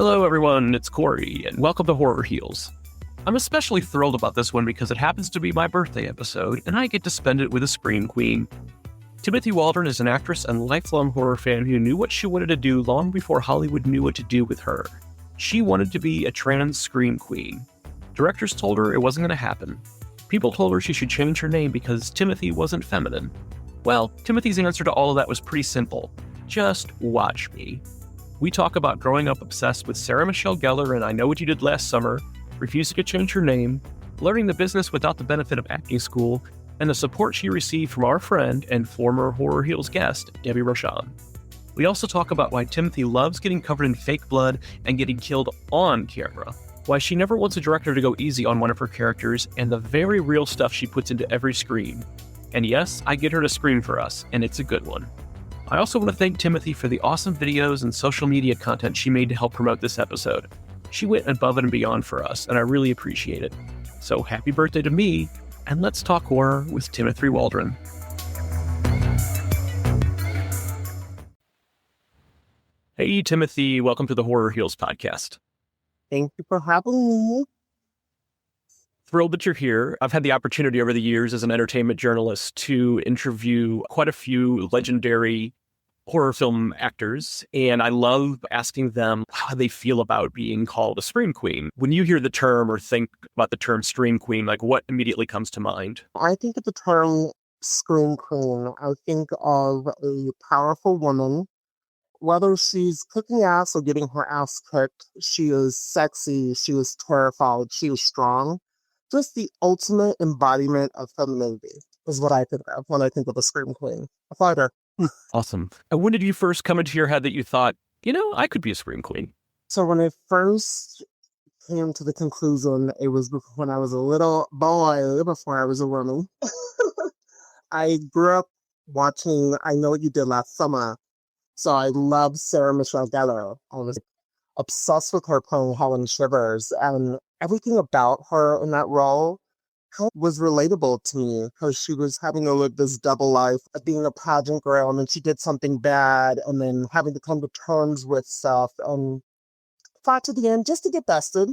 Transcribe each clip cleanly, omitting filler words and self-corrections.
Hello everyone, it's Corey, and welcome to Horror Heals. I'm especially thrilled about this one because it happens to be my birthday episode, and I get to spend it with a scream queen. Timothy Waldron is an actress and lifelong horror fan who knew what she wanted to do long before Hollywood knew what to do with her. She wanted to be a trans scream queen. Directors told her it wasn't going to happen. People told her she should change her name because Timothy wasn't feminine. Well, Timothy's answer to all of that was pretty simple. Just watch me. We talk about growing up obsessed with Sarah Michelle Gellar and I Know What You Did Last Summer, refusing to change her name, learning the business without the benefit of acting school, and the support she received from our friend and former Horror Heals guest, Debbie Rochon. We also talk about why Timothy loves getting covered in fake blood and getting killed on camera, why she never wants a director to go easy on one of her characters, and the very real stuff she puts into every scream. And yes, I get her to scream for us, and it's a good one. I also want to thank Timothy for the awesome videos and social media content she made to help promote this episode. She went above and beyond for us, and I really appreciate it. So happy birthday to me, and let's talk horror with Timothy Waldron. Hey, Timothy, welcome to the Horror Heals podcast. Thank you for having me. Thrilled that you're here. I've had the opportunity over the years as an entertainment journalist to interview quite a few legendary horror film actors, and I love asking them how they feel about being called a scream queen. When you hear the term or think about the term scream queen, like what immediately comes to mind? I think of the term scream queen, I think of a powerful woman. Whether she's kicking ass or getting her ass kicked, she is sexy, she is terrified, she is strong. Just the ultimate embodiment of femininity is what I think of when I think of a scream queen. A fighter. Awesome. And when did you first come into your head that you thought, I could be a scream queen? So when I first came to the conclusion, it was when I was a little boy, before I was a woman. I grew up watching I Know What You Did Last Summer. So I loved Sarah Michelle Gellar. I was obsessed with her playing Helen Shivers, and everything about her in that role was relatable to me because she was having to live this double life of being a pageant girl, and then she did something bad, and then having to come to terms with stuff, and fought to the end just to get bested.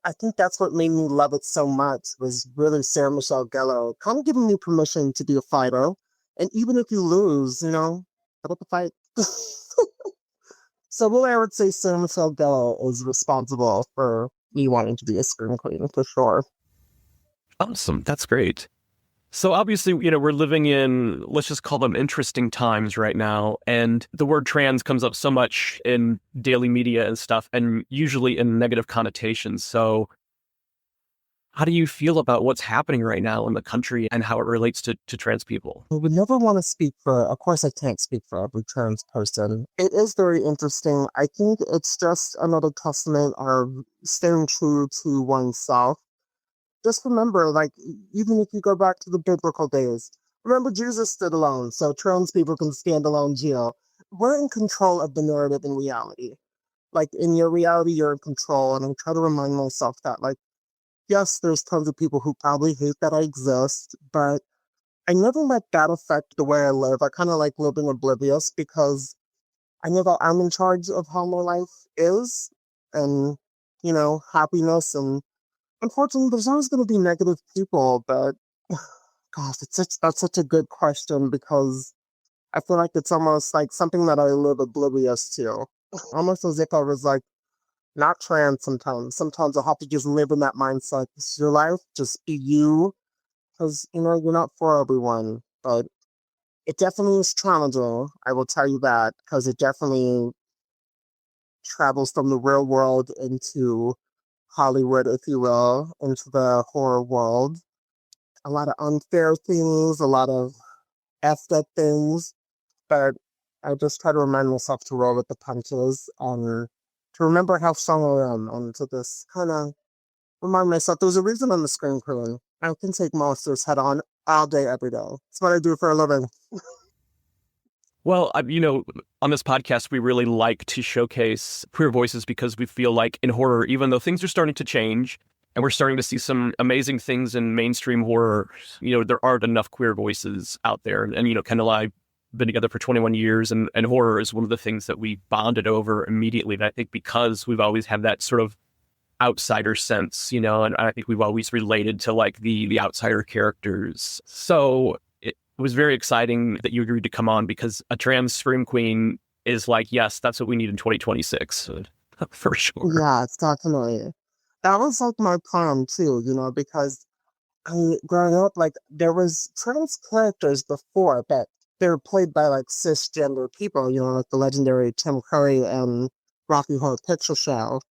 I think that's what made me love it so much, was really Sarah Michelle Gellar kind of giving me permission to be a fighter, and even if you lose, how about the fight? So really, I would say Sarah Michelle Gellar is responsible for me wanting to be a scream queen, for sure. Awesome. That's great. So obviously, we're living in, let's just call them interesting times right now. And the word trans comes up so much in daily media and stuff, and usually in negative connotations. So how do you feel about what's happening right now in the country and how it relates to trans people? I would never want to speak for, of course I can't speak for every trans person. It is very interesting. I think it's just another testament of staying true to oneself. Just remember, even if you go back to the biblical days, remember Jesus stood alone, so trans people can stand alone too. We're in control of the narrative in reality. In your reality, you're in control, and I try to remind myself that, yes, there's tons of people who probably hate that I exist, but I never let that affect the way I live. I kind of like living oblivious because I know that I'm in charge of how my life is, and, happiness, and unfortunately, there's always going to be negative people, but gosh, that's such a good question because I feel like it's almost like something that I live oblivious to. Almost as if I was not trans sometimes. Sometimes I'll have to just live in that mindset. This is your life, just be you, because, you're not for everyone. But it definitely is challenging, I will tell you that, because it definitely travels from the real world into Hollywood, if you will, into the horror world. A lot of unfair things, a lot of effed up things, but I just try to remind myself to roll with the punches and to remember how strong I am, and to just kind of remind myself there's a reason I'm a scream queen. I can take monsters head on all day, every day. That's what I do for a living. Well, on this podcast, we really like to showcase queer voices because we feel like in horror, even though things are starting to change and we're starting to see some amazing things in mainstream horror, there aren't enough queer voices out there. And, kind of like been together for 21 years, and horror is one of the things that we bonded over immediately. And I think because we've always had that sort of outsider sense, and I think we've always related to like the outsider characters. So it was very exciting that you agreed to come on, because a trans scream queen is like, yes, that's what we need in 2026 for sure. Yeah, it's definitely. That was like my plan too, because growing up, like there was trans characters before, but they're played by like cisgender people, like the legendary Tim Curry and Rocky Horror Picture Show,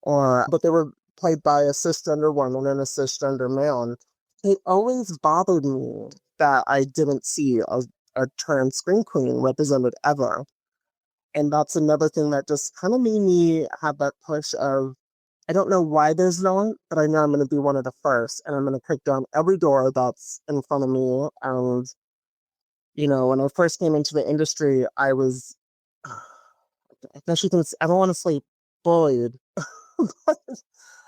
but they were played by a cisgender woman and a cisgender male. And it always bothered me that I didn't see a trans scream queen represented ever. And that's another thing that just kind of made me have that push of, I don't know why there's no one, but I know I'm going to be one of the first, and I'm going to kick down every door that's in front of me. And, when I first came into the industry, I was, I guess you can, I don't want to say bullied,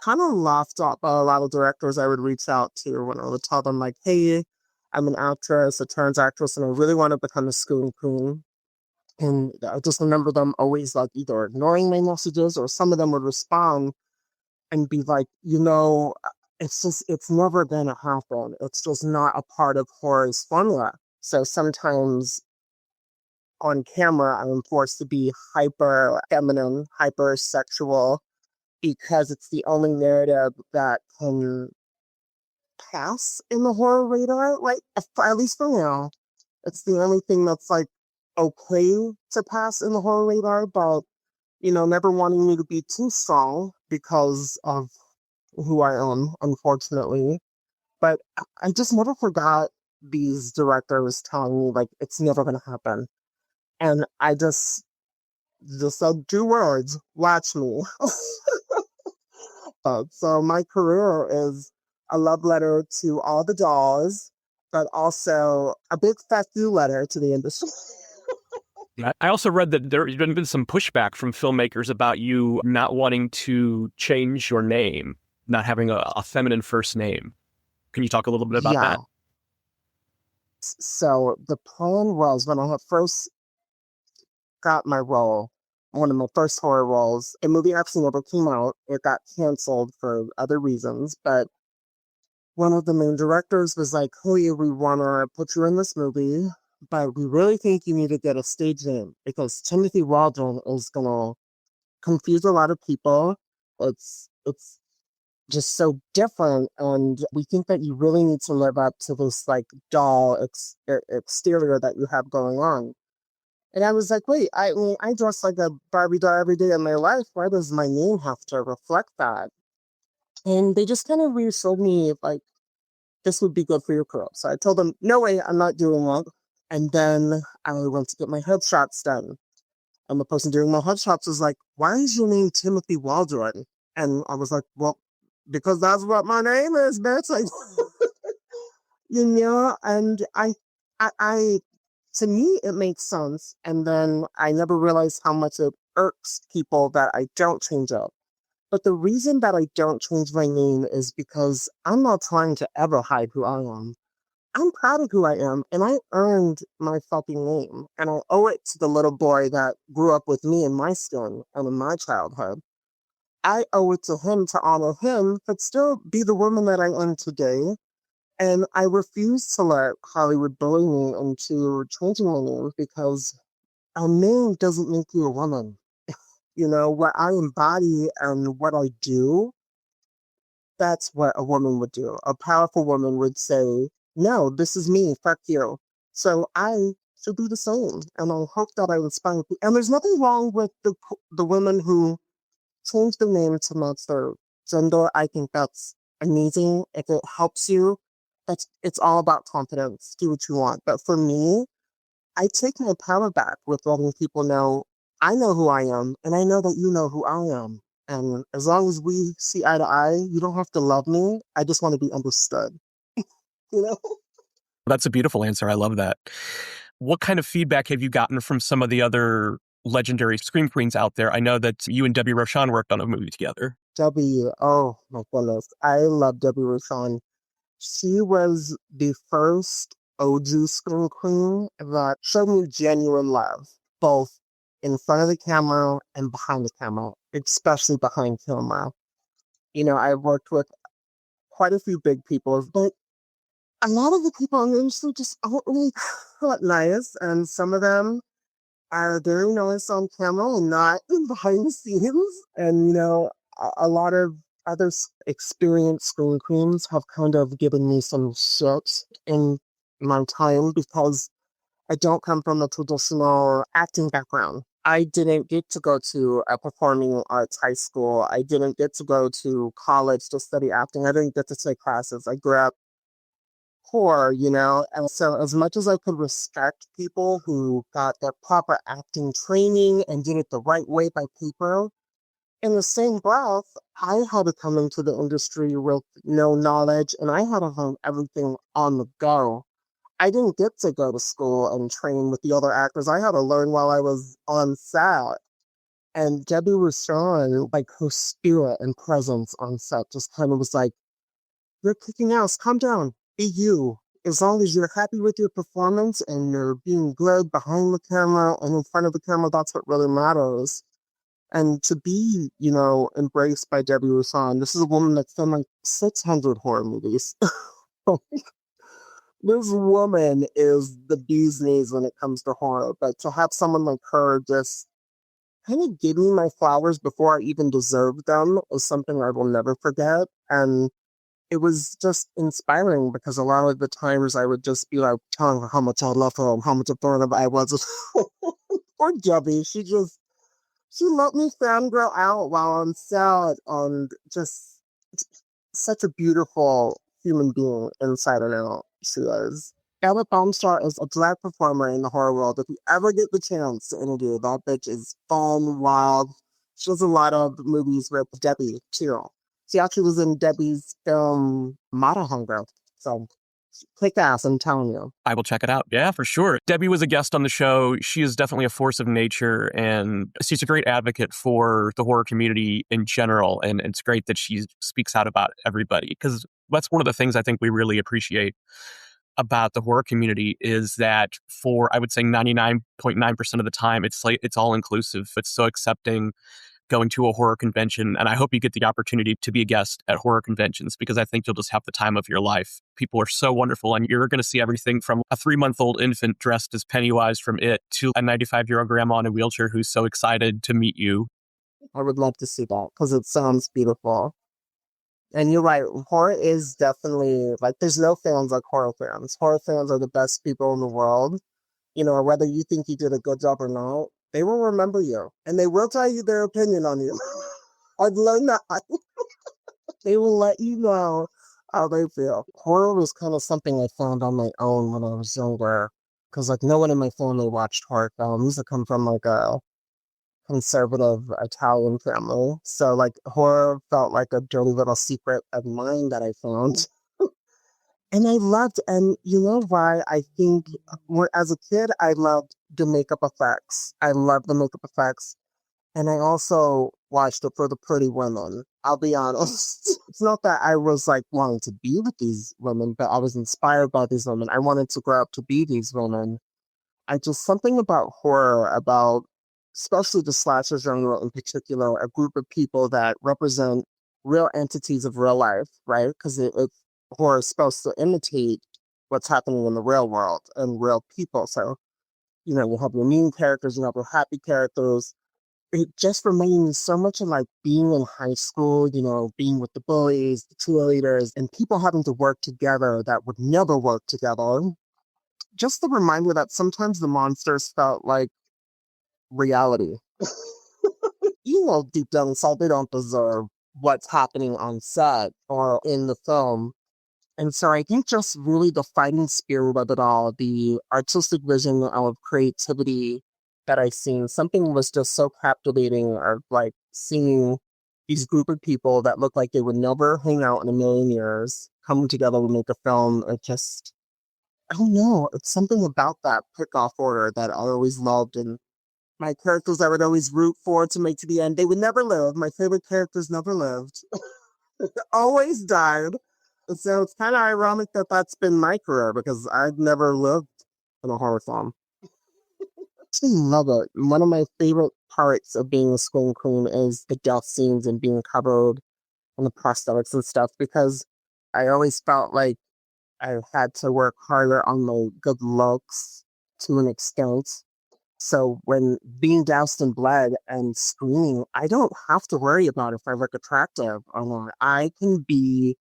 kind of laughed at by a lot of directors I would reach out to when I would tell them, like, hey, I'm an actress, a trans actress, and I really want to become a scream queen. And I just remember them always like either ignoring my messages, or some of them would respond and be like, it's never gonna happen. It's just not a part of horror's formula. So sometimes on camera, I'm forced to be hyper feminine, hyper sexual, because it's the only narrative that can pass in the horror radar, right? At least for now. It's the only thing that's like okay to pass in the horror radar, but never wanting me to be too strong because of who I am, unfortunately. But I just never forgot these directors telling me like it's never gonna happen. And I just said two words, watch me. So my career is a love letter to all the dolls, but also a big fat you letter to the industry. I also read that there's been some pushback from filmmakers about you not wanting to change your name, not having a feminine first name. Can you talk a little bit about Yeah. that? So the plan was, when I had first got my role, one of my first horror roles, a movie actually never came out. It got canceled for other reasons, but one of the main directors was like, hey, we want to put you in this movie, but we really think you need to get a stage name, because Timothy Waldron is going to confuse a lot of people. It's just so different, and we think that you really need to live up to this like doll exterior that you have going on. And I was like, wait, I mean, I dress like a Barbie doll every day of my life. Why does my name have to reflect that? And they just kind of reassured me, like, this would be good for your career. So I told them, no way, I'm not doing that. And then I went to get my headshots done. And the person doing my headshots was like, why is your name Timothy Waldron? And I was like, well, because that's what my name is, bitch. Like, and I, to me, it makes sense. And then I never realized how much it irks people that I don't change up. But the reason that I don't change my name is because I'm not trying to ever hide who I am. I'm proud of who I am, and I earned my fucking name. And I owe it to the little boy that grew up with me in my skin and in my childhood. I owe it to him to honor him, but still be the woman that I am today. And I refuse to let Hollywood bully me into changing my name, because a name doesn't make you a woman. What I embody and what I do, that's what a woman would do. A powerful woman would say, no, this is me, fuck you. So I should do the same. And I hope that I inspire people. And there's nothing wrong with the women who change their name to match their gender. I think that's amazing. If it helps you, it's all about confidence. Do what you want. But for me, I take my power back with letting people know I know who I am, and I know that you know who I am. And as long as we see eye to eye, you don't have to love me. I just want to be understood. You know? That's a beautiful answer. I love that. What kind of feedback have you gotten from some of the other legendary scream queens out there? I know that you and Debbie Rochon worked on a movie together. Debbie, oh my goodness. I love Debbie Rochon. She was the first OG screen queen that showed me genuine love, both in front of the camera and behind the camera, especially behind camera. I've worked with quite a few big people, but a lot of the people in the industry just aren't really that nice, and some of them are very nice on camera and not behind the scenes. And a lot of other experienced screen queens have kind of given me some shit in my time because I don't come from a traditional acting background. I didn't get to go to a performing arts high school. I didn't get to go to college to study acting. I didn't get to take classes. I grew up poor, and so as much as I could respect people who got their proper acting training and did it the right way by paper, in the same breath, I had to come into the industry with no knowledge and I had to learn everything on the go. I didn't get to go to school and train with the other actors. I had to learn while I was on set. And Debbie Rochon, like her spirit and presence on set just kind of was like, you're kicking ass, calm down, be you. As long as you're happy with your performance and you're being good behind the camera and in front of the camera, that's what really matters. And to be, embraced by Debbie Rochon, this is a woman that's done like 600 horror movies. This woman is the bee's knees when it comes to horror, but to have someone like her just kind of give me my flowers before I even deserved them is something I will never forget. And it was just inspiring because a lot of the times I would just be like telling her how much I love her and how much of her I was. Poor Debbie, she let me fangirl out while on set and just such a beautiful human being inside and out. She is. Ella Baumstar is a drag performer in the horror world. If you ever get the chance to interview, that bitch is fun, wild. She does a lot of movies with Debbie, too. She actually was in Debbie's film Mata Hunger. So, kick ass, I'm telling you. I will check it out. Yeah, for sure. Debbie was a guest on the show. She is definitely a force of nature, and she's a great advocate for the horror community in general. And it's great that she speaks out about everybody, because that's one of the things I think we really appreciate about the horror community is that for, I would say, 99.9% of the time, it's like it's all inclusive. It's so accepting going to a horror convention. And I hope you get the opportunity to be a guest at horror conventions, because I think you'll just have the time of your life. People are so wonderful, and you're going to see everything from a 3-month-old infant dressed as Pennywise from It to a 95-year-old grandma in a wheelchair who's so excited to meet you. I would love to see that because it sounds beautiful. And you're right, horror is definitely, like, there's no fans like horror fans. Horror fans are the best people in the world. Whether you think you did a good job or not, they will remember you. And they will tell you their opinion on you. I've learned that. They will let you know how they feel. Horror was kind of something I found on my own when I was younger. Because, like, no one in my family watched horror films. I come from, like, a conservative Italian family. So, like, horror felt like a dirty little secret of mine that I found. And I loved, and you know why? I think as a kid, I loved the makeup effects. I loved the makeup effects. And I also watched it for the pretty women. I'll be honest. It's not that I was like wanting to be with these women, but I was inspired by these women. I wanted to grow up to be these women. I just, something about horror, about especially the slasher genre in particular, a group of people that represent real entities of real life, right? Because horror is supposed to imitate what's happening in the real world and real people. So, you have your mean characters, you have your happy characters. It just reminded me so much of like being in high school, being with the bullies, the cheerleaders, and people having to work together that would never work together. Just the reminder that sometimes the monsters felt like reality. Deep down inside, they don't deserve what's happening on set or in the film. And so I think just really the fighting spirit of it all, the artistic vision of creativity that I've seen, something was just so captivating, or like seeing these group of people that look like they would never hang out in a million years, coming together to make a film. It just, I don't know, it's something about that pick-off order that I always loved. And my characters I would always root for to make to the end, they would never live. My favorite characters never lived. Always died. So it's kind of ironic that that's been my career because I've never lived in a horror film. I love it. One of my favorite parts of being a scream queen is the death scenes and being covered in the prosthetics and stuff because I always felt like I had to work harder on my good looks to an extent. So when being doused in blood and screaming, I don't have to worry about if I look attractive or not. I can be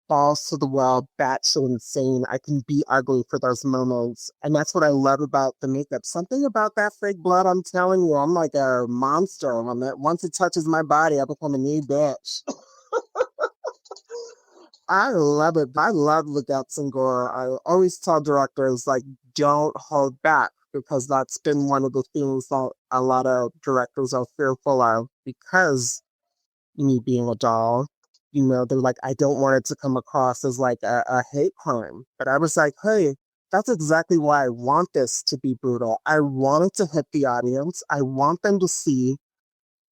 balls to the wall, batshit insane. I can be ugly for those moments. And that's what I love about the makeup. Something about that fake blood, I'm telling you, I'm like a monster. Once it touches my body, I become a new bitch. I love it. I love the guts and gore. I always tell directors, like, don't hold back because that's been one of the things that a lot of directors are fearful of because me being a doll, they're like, I don't want it to come across as like a hate crime. But I was like, hey, that's exactly why I want this to be brutal. I want it to hit the audience. I want them to see,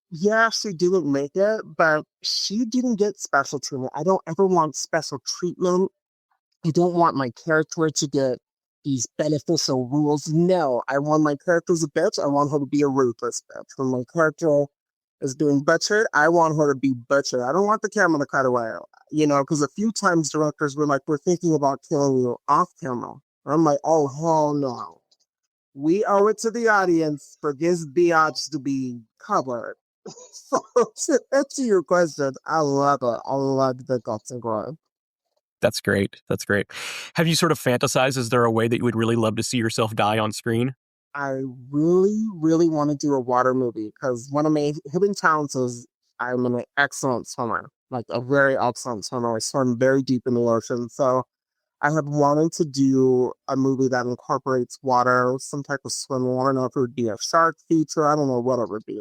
yeah, she didn't make it, but she didn't get special treatment. I don't ever want special treatment. I don't want my character to get these beneficial rules. No, I want my character as a bitch. I want her to be a ruthless bitch. When my character is being butchered, I want her to be butchered. I don't want the camera to cut away. Because a few times directors were like, we're thinking about killing you off camera. I'm like, oh, hell no. We owe it to the audience for this biatch to be covered. So, to answer your question, I love it. I love the guts and gore. That's great. That's great. Have you sort of fantasized? Is there a way that you would really love to see yourself die on screen? I really, really want to do a water movie because one of my hidden talents is I'm an excellent swimmer, like a very excellent swimmer. I swim very deep in the ocean. So I have wanted to do a movie that incorporates water, some type of swimming. I don't know if it would be a shark feature. I don't know what it would be,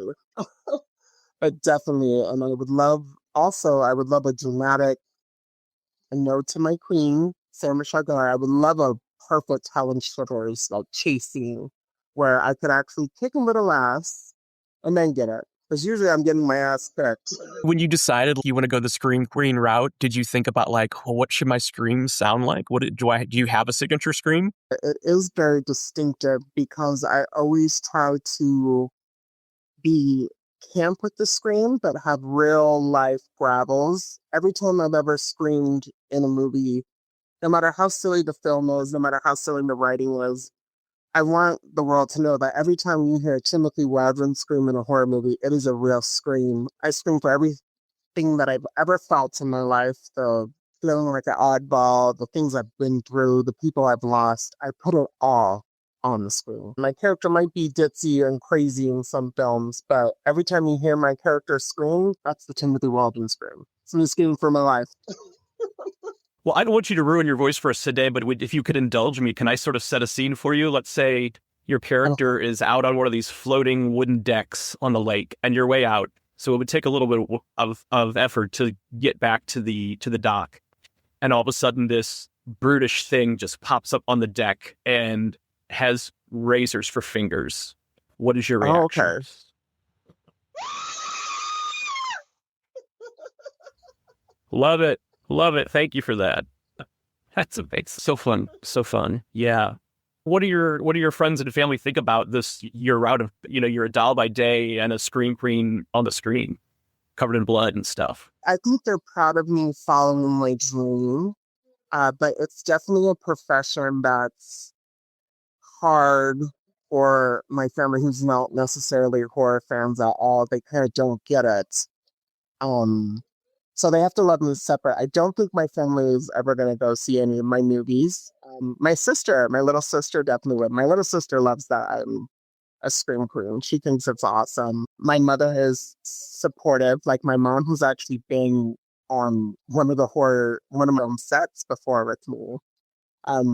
but definitely. And I would love a dramatic a note to my queen, Sarah Michelle Gellar. I would love a perfect Helen Shivers like chasing where I could actually kick a little ass and then get it. Because usually I'm getting my ass kicked. When you decided you want to go the scream queen route, did you think about like, well, what should my scream sound like? Do you have a signature scream? It is very distinctive because I always try to be camp with the scream, but have real life gravels. Every time I've ever screamed in a movie, no matter how silly the film is, no matter how silly the writing was, I want the world to know that every time you hear Timothy Waldron scream in a horror movie, it is a real scream. I scream for everything that I've ever felt in my life, the feeling like an oddball, the things I've been through, the people I've lost. I put it all on the screen. My character might be ditzy and crazy in some films, but every time you hear my character scream, that's the Timothy Waldron scream. It's a scream for my life. Well, I don't want you to ruin your voice for us today, but if you could indulge me, can I sort of set a scene for you? Let's say your character is out on one of these floating wooden decks on the lake, and you're way out. So it would take a little bit of effort to get back to the dock. And all of a sudden, this brutish thing just pops up on the deck and has razors for fingers. What is your Oh, reaction? okay. Love it. Love it. Thank you for that. That's amazing. So fun. So fun. Yeah. What do your friends and family think about this? You're out of you're a doll by day and a scream queen on the screen, covered in blood and stuff. I think they're proud of me following my dream, but it's definitely a profession that's hard for my family who's not necessarily horror fans at all. They kind of don't get it. Um, so they have to love me separate. I don't think my family is ever going to go see any of my movies. My little sister definitely would. My little sister loves that I'm a scream queen. She thinks it's awesome. My mother is supportive. Like my mom, who's actually been on one of my own sets before with me.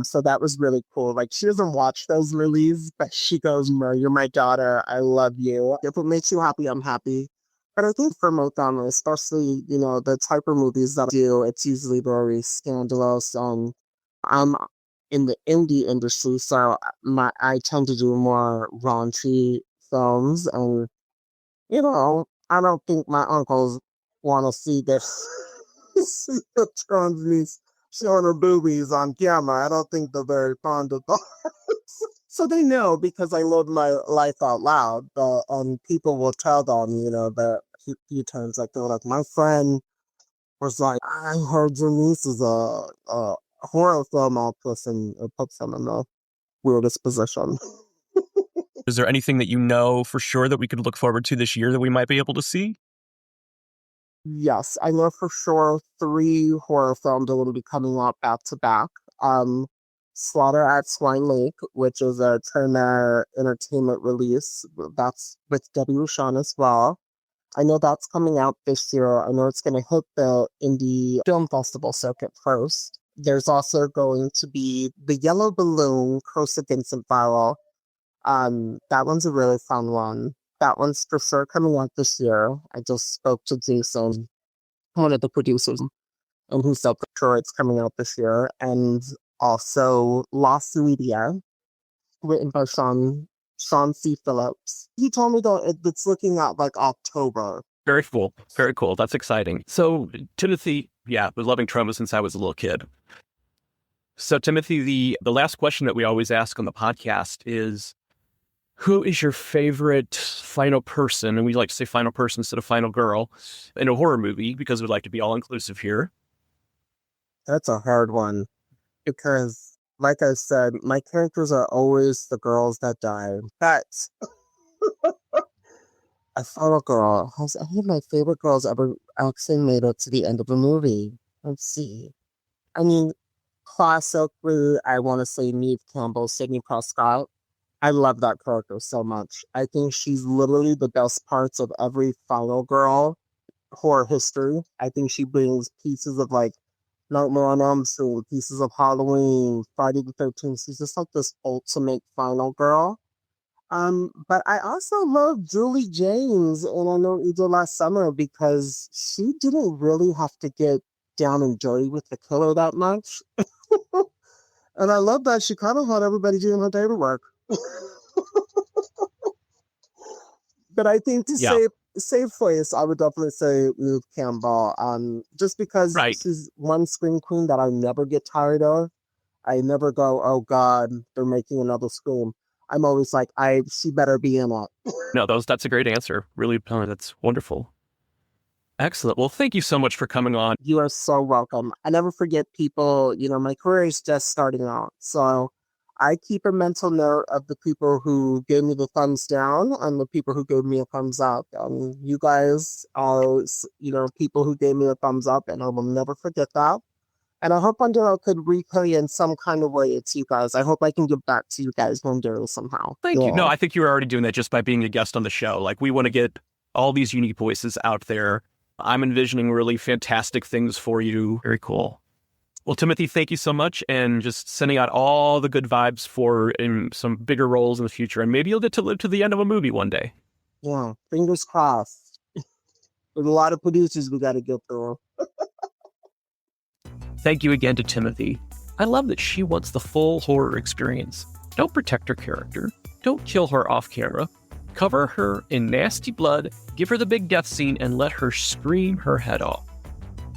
So that was really cool. Like she doesn't watch those movies, but she goes, "No, you're my daughter. I love you. If it makes you happy, I'm happy." But I think for my family, especially, the type of movies that I do, it's usually very scandalous. I'm in the indie industry, so I tend to do more raunchy films, and I don't think my uncles want to see this see the trans niece. showing her boobies on camera. I don't think they're very fond of that. So they know because I live my life out loud. But people will tell them, that a few times, like they're like, my friend was like, I heard your niece is a horror film actress, and it puts them in the weirdest position. Is there anything that you know for sure that we could look forward to this year that we might be able to see? Yes, I know for sure 3 horror films are going to be coming out back to back. Slaughter at Swine Lake, which is a Turner Entertainment release. That's with Debbie Rochon as well. I know that's coming out this year. I know it's going to hit the indie film festival circuit first. There's also going to be The Yellow Balloon, Curse of Vincent Viral. That one's a really fun one. That one's for sure coming out this year. I just spoke to Jason, one of the producers, and who said for sure it's coming out this year. And also Lost Media, written by Sean C. Phillips. He told me that it's looking at like October. Very cool. Very cool. That's exciting. So, Timothy, was loving trauma since I was a little kid. So, Timothy, the last question that we always ask on the podcast is, who is your favorite final person? And we like to say final person instead of final girl in a horror movie because we'd like to be all-inclusive here. That's a hard one because, like I said, my characters are always the girls that die. But a final girl, has any of my favorite girls ever actually made it to the end of the movie? Let's see. I mean, classically, I want to say Neve Campbell, Sidney Prescott. I love that character so much. I think she's literally the best parts of every final girl horror history. I think she brings pieces of like Nightmare on Elm Street, pieces of Halloween, Friday the 13th. She's just like this ultimate final girl. But I also love Julie James, and I know you did last summer because she didn't really have to get down and dirty with the killer that much. And I love that she kind of had everybody doing her dirty work. But I think to save face, I would definitely say Neve Campbell. Just because she's one scream queen that I never get tired of. I never go, oh God, they're making another Scream. I'm always like, she better be in it. No, that's a great answer. Really, that's wonderful. Excellent. Well, thank you so much for coming on. You are so welcome. I never forget people, my career is just starting out. So I keep a mental note of the people who gave me the thumbs down and the people who gave me a thumbs up. You guys are, people who gave me a thumbs up, and I will never forget that. And I hope one day I could repay in some kind of way to you guys. I hope I can give back to you guys one day somehow. Thank you. No, I think you were already doing that just by being a guest on the show. Like, we want to get all these unique voices out there. I'm envisioning really fantastic things for you. Very cool. Well, Timothy, thank you so much, and just sending out all the good vibes for some bigger roles in the future. And maybe you'll get to live to the end of a movie one day. Yeah, fingers crossed. There's a lot of producers we got to get through. Thank you again to Timothy. I love that she wants the full horror experience. Don't protect her character. Don't kill her off camera. Cover her in nasty blood, give her the big death scene, and let her scream her head off.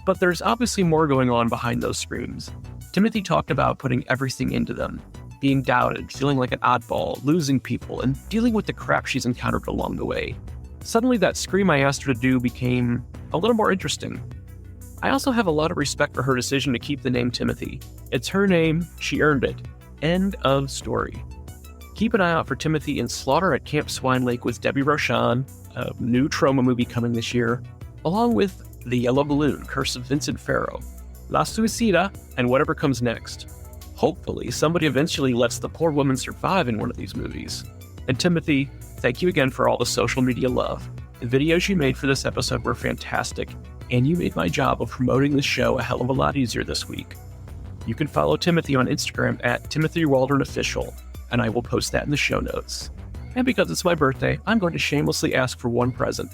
But there's obviously more going on behind those screams. Timothy talked about putting everything into them, being doubted, feeling like an oddball, losing people, and dealing with the crap she's encountered along the way. Suddenly that scream I asked her to do became a little more interesting. I also have a lot of respect for her decision to keep the name Timothy. It's her name, she earned it. End of story. Keep an eye out for Timothy in Slaughter at Camp Swine Lake with Debbie Rochon, a new trauma movie coming this year, along with The Yellow Balloon, Curse of Vincent Farrow, La Suicida, and whatever comes next. Hopefully, somebody eventually lets the poor woman survive in one of these movies. And Timothy, thank you again for all the social media love. The videos you made for this episode were fantastic, and you made my job of promoting this show a hell of a lot easier this week. You can follow Timothy on Instagram at Timothy Waldron Official, and I will post that in the show notes. And because it's my birthday, I'm going to shamelessly ask for one present.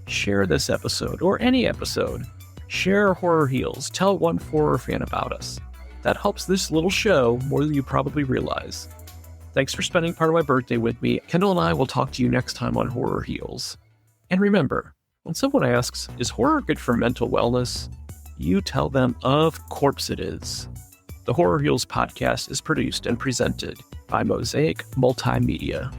Share this episode, or any episode. Share Horror Heals. Tell one horror fan about us. That helps this little show more than you probably realize. Thanks for spending part of my birthday with me. Kendall and I will talk to you next time on Horror Heals. And remember, when someone asks, is horror good for mental wellness? You tell them, of course it is. The Horror Heals podcast is produced and presented by Mosaic Multimedia.